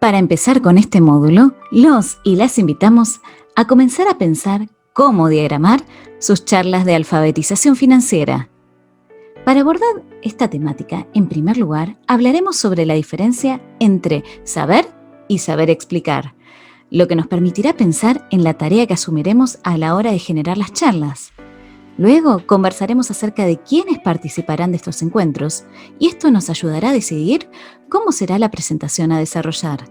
Para empezar con este módulo, los y las invitamos a comenzar a pensar cómo diagramar sus charlas de alfabetización financiera. Para abordar esta temática, en primer lugar, hablaremos sobre la diferencia entre saber y saber explicar, lo que nos permitirá pensar en la tarea que asumiremos a la hora de generar las charlas. Luego conversaremos acerca de quiénes participarán de estos encuentros y esto nos ayudará a decidir cómo será la presentación a desarrollar.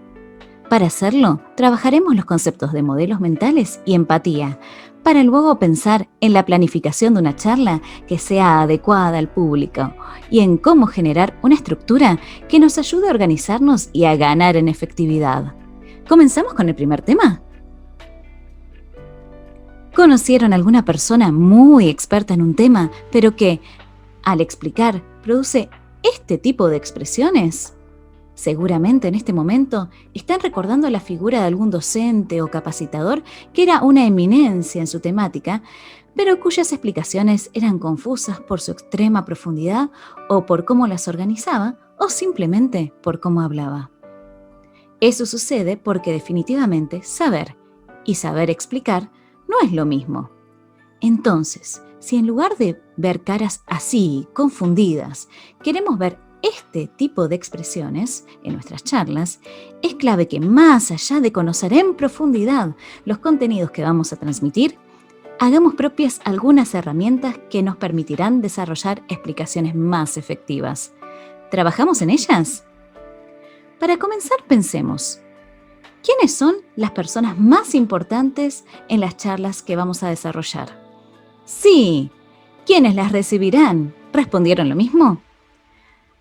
Para hacerlo, trabajaremos los conceptos de modelos mentales y empatía, para luego pensar en la planificación de una charla que sea adecuada al público y en cómo generar una estructura que nos ayude a organizarnos y a ganar en efectividad. ¿Comenzamos con el primer tema? ¿Conocieron alguna persona muy experta en un tema, pero que, al explicar, produce este tipo de expresiones? Seguramente en este momento están recordando la figura de algún docente o capacitador que era una eminencia en su temática, pero cuyas explicaciones eran confusas por su extrema profundidad o por cómo las organizaba o simplemente por cómo hablaba. Eso sucede porque definitivamente saber y saber explicar no es lo mismo. Entonces, si en lugar de ver caras así, confundidas, queremos ver este tipo de expresiones en nuestras charlas, es clave que más allá de conocer en profundidad los contenidos que vamos a transmitir, hagamos propias algunas herramientas que nos permitirán desarrollar explicaciones más efectivas. ¿Trabajamos en ellas? Para comenzar, pensemos, ¿quiénes son las personas más importantes en las charlas que vamos a desarrollar? Sí, ¿quiénes las recibirán? ¿Respondieron lo mismo?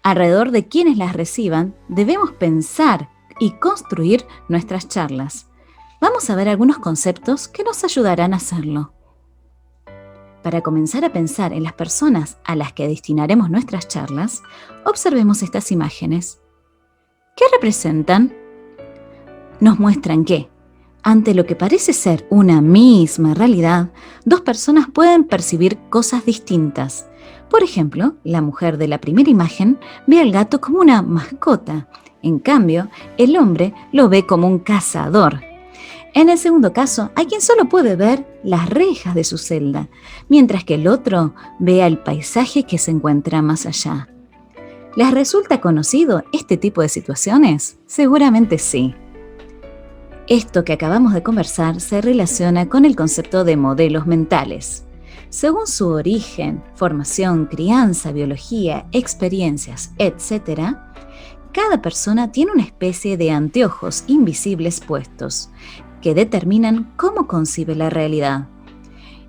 Alrededor de quienes las reciban, debemos pensar y construir nuestras charlas. Vamos a ver algunos conceptos que nos ayudarán a hacerlo. Para comenzar a pensar en las personas a las que destinaremos nuestras charlas, observemos estas imágenes. ¿Qué representan? Nos muestran que, ante lo que parece ser una misma realidad, dos personas pueden percibir cosas distintas. Por ejemplo, la mujer de la primera imagen ve al gato como una mascota. En cambio, el hombre lo ve como un cazador. En el segundo caso, hay quien solo puede ver las rejas de su celda, mientras que el otro ve el paisaje que se encuentra más allá. ¿Les resulta conocido este tipo de situaciones? Seguramente sí. Esto que acabamos de conversar se relaciona con el concepto de modelos mentales. Según su origen, formación, crianza, biología, experiencias, etc., cada persona tiene una especie de anteojos invisibles puestos que determinan cómo concibe la realidad.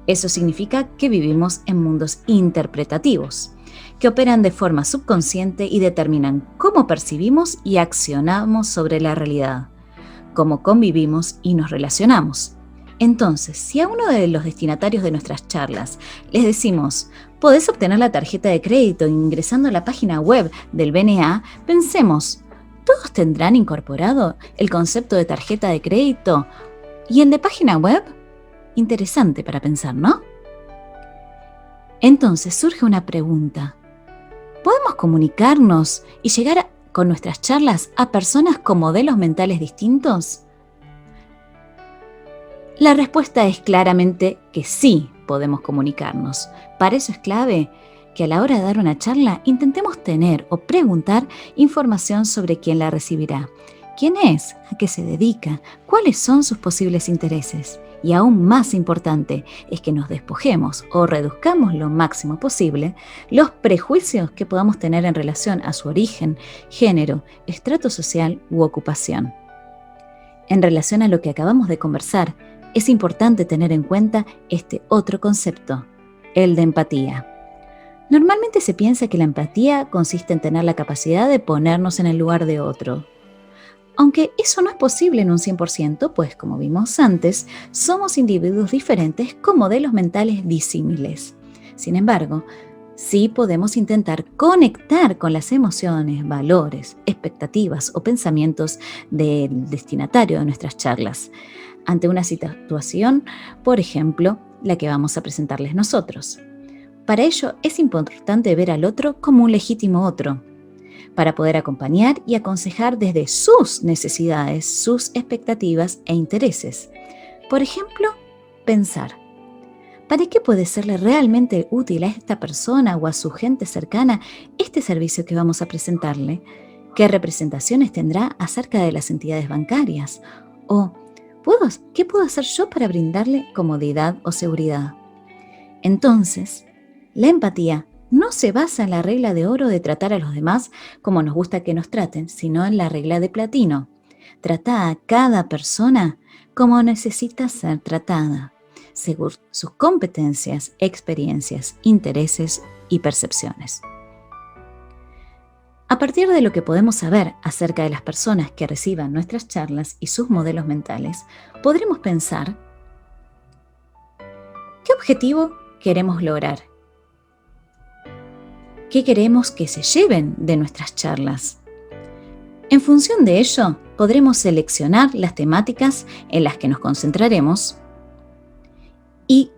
Eso significa que vivimos en mundos interpretativos, que operan de forma subconsciente y determinan cómo percibimos y accionamos sobre la realidad, cómo convivimos y nos relacionamos. Entonces, si a uno de los destinatarios de nuestras charlas les decimos, podés obtener la tarjeta de crédito ingresando a la página web del BNA, pensemos, ¿todos tendrán incorporado el concepto de tarjeta de crédito y el de página web? Interesante para pensar, ¿no? Entonces surge una pregunta. ¿Podemos comunicarnos y llegar con nuestras charlas a personas con modelos mentales distintos? La respuesta es claramente que sí podemos comunicarnos. Para eso es clave que a la hora de dar una charla intentemos tener o preguntar información sobre quién la recibirá. ¿Quién es? ¿A qué se dedica? ¿Cuáles son sus posibles intereses? Y aún más importante es que nos despojemos o reduzcamos lo máximo posible los prejuicios que podamos tener en relación a su origen, género, estrato social u ocupación. En relación a lo que acabamos de conversar, es importante tener en cuenta este otro concepto, el de empatía. Normalmente se piensa que la empatía consiste en tener la capacidad de ponernos en el lugar de otro. Aunque eso no es posible en un 100%, pues como vimos antes, somos individuos diferentes con modelos mentales disímiles. Sin embargo, sí podemos intentar conectar con las emociones, valores, expectativas o pensamientos del destinatario de nuestras charlas ante una situación, por ejemplo, la que vamos a presentarles nosotros. Para ello es importante ver al otro como un legítimo otro. para poder acompañar y aconsejar desde sus necesidades, sus expectativas e intereses. Por ejemplo, pensar, ¿para qué puede serle realmente útil a esta persona o a su gente cercana este servicio que vamos a presentarle? ¿Qué representaciones tendrá acerca de las entidades bancarias? ¿O qué puedo hacer yo para brindarle comodidad o seguridad? Entonces, la empatía no se basa en la regla de oro de tratar a los demás como nos gusta que nos traten, sino en la regla de platino. Trata a cada persona como necesita ser tratada, según sus competencias, experiencias, intereses y percepciones. A partir de lo que podemos saber acerca de las personas que reciban nuestras charlas y sus modelos mentales, podremos pensar ¿qué objetivo queremos lograr? ¿Qué queremos que se lleven de nuestras charlas? En función de ello, podremos seleccionar las temáticas en las que nos concentraremos y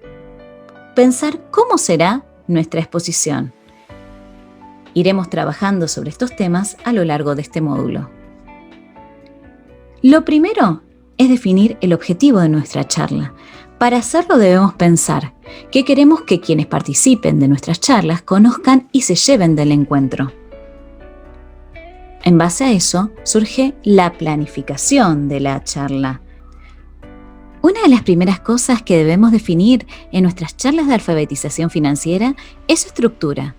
pensar cómo será nuestra exposición. Iremos trabajando sobre estos temas a lo largo de este módulo. Lo primero es definir el objetivo de nuestra charla. Para hacerlo debemos pensar qué queremos que quienes participen de nuestras charlas conozcan y se lleven del encuentro. En base a eso surge la planificación de la charla. Una de las primeras cosas que debemos definir en nuestras charlas de alfabetización financiera es su estructura.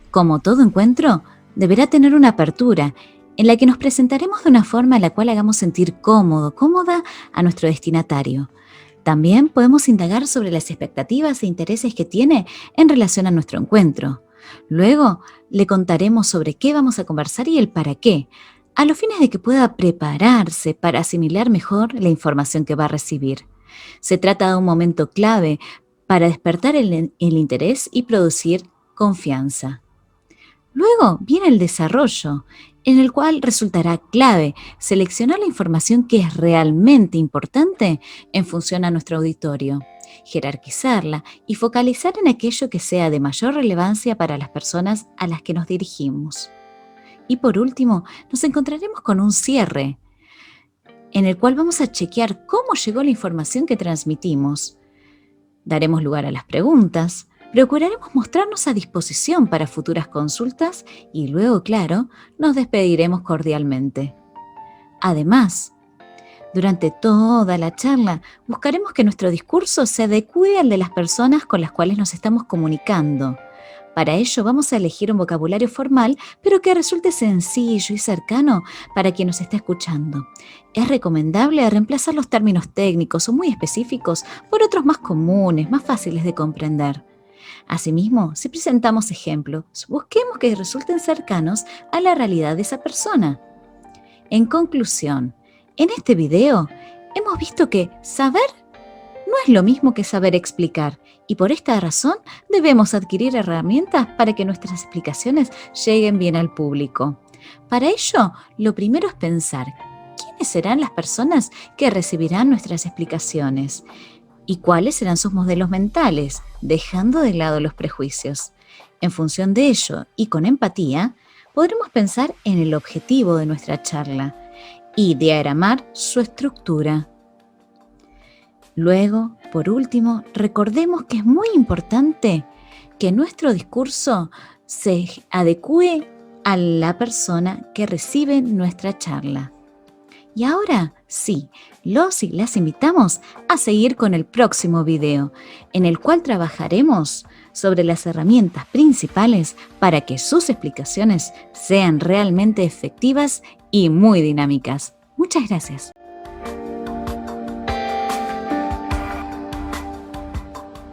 Como todo encuentro, deberá tener una apertura en la que nos presentaremos de una forma en la cual hagamos sentir cómoda a nuestro destinatario. También podemos indagar sobre las expectativas e intereses que tiene en relación a nuestro encuentro. Luego, le contaremos sobre qué vamos a conversar y el para qué, a los fines de que pueda prepararse para asimilar mejor la información que va a recibir. Se trata de un momento clave para despertar el interés y producir confianza. Luego viene el desarrollo, en el cual resultará clave seleccionar la información que es realmente importante en función a nuestro auditorio, jerarquizarla y focalizar en aquello que sea de mayor relevancia para las personas a las que nos dirigimos. Y por último, nos encontraremos con un cierre, en el cual vamos a chequear cómo llegó la información que transmitimos. Daremos lugar a las preguntas, procuraremos mostrarnos a disposición para futuras consultas y luego, claro, nos despediremos cordialmente. Además, durante toda la charla, buscaremos que nuestro discurso se adecue al de las personas con las cuales nos estamos comunicando. Para ello vamos a elegir un vocabulario formal, pero que resulte sencillo y cercano para quien nos está escuchando. Es recomendable reemplazar los términos técnicos o muy específicos por otros más comunes, más fáciles de comprender. Asimismo, si presentamos ejemplos, busquemos que resulten cercanos a la realidad de esa persona. En conclusión, en este video hemos visto que saber no es lo mismo que saber explicar y por esta razón debemos adquirir herramientas para que nuestras explicaciones lleguen bien al público. Para ello, lo primero es pensar quiénes serán las personas que recibirán nuestras explicaciones y cuáles serán sus modelos mentales, dejando de lado los prejuicios. En función de ello y con empatía, podremos pensar en el objetivo de nuestra charla y diagramar su estructura. Luego, por último, recordemos que es muy importante que nuestro discurso se adecue a la persona que recibe nuestra charla. Y ahora sí, los y las invitamos a seguir con el próximo video, en el cual trabajaremos sobre las herramientas principales para que sus explicaciones sean realmente efectivas y muy dinámicas. Muchas gracias.